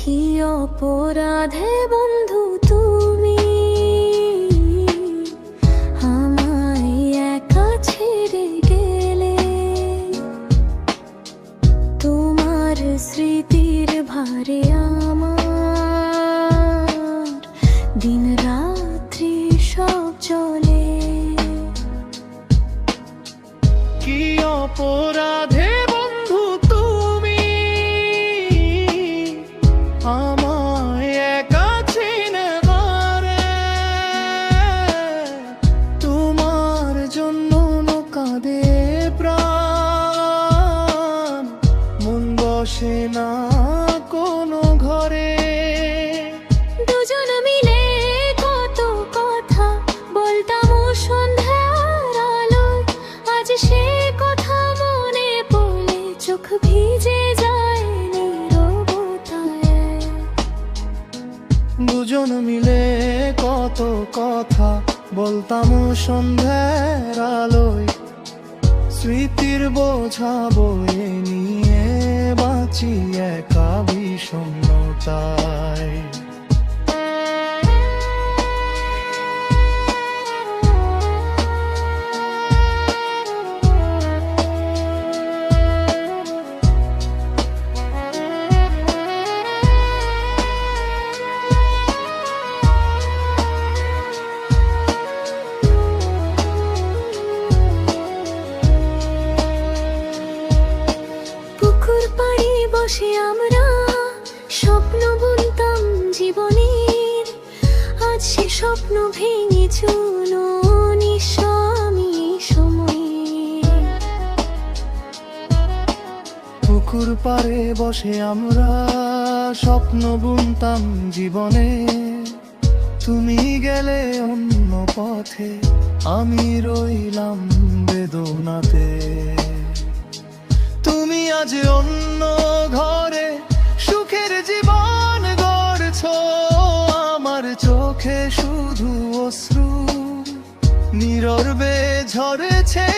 কি অপরাধে বন্ধু তুমি আমায় একা ছেড়ে গেলে? তোমার স্মৃতির ভারে আমার দিন রাত্রি সব চলে। কি অপরাধে বন্ধু তুমি আমায় একা ছেড়ে গেলে? তোমার জন্য কাঁদে প্রাণ, মন বসে না কোনো ঘরে। দুজন মিলে কত কথা বলতাম সন্ধ্যার আলোয়, আজ সে কথা মনে পড়লে চোখ ভিজে যায় নীরবতায়। দুজন মিলে কত কথা বলতাম সন্ধ্যার আলোয়, স্মৃতির বোঝা বয়ে নিয়ে বাঁচি একা বিষণ্ণতায়। পুকুর পাড়ে বসে আমরা স্বপ্ন বুনতাম জীবনের, আজ সে স্বপ্ন ভেঙে চুনো নিঃস্বামী সময়ে। পুকুর পাড়ে বসে আমরা স্বপ্ন বুনতাম জীবনে, তুমি গেলে অন্য পথে, আমি রইলাম বেদনাতে। তুমি আজ অন্য ঘরে সুখের জীবন গড়ছো, আমার চোখে শুধু অশ্রু নীরবে ঝরেছে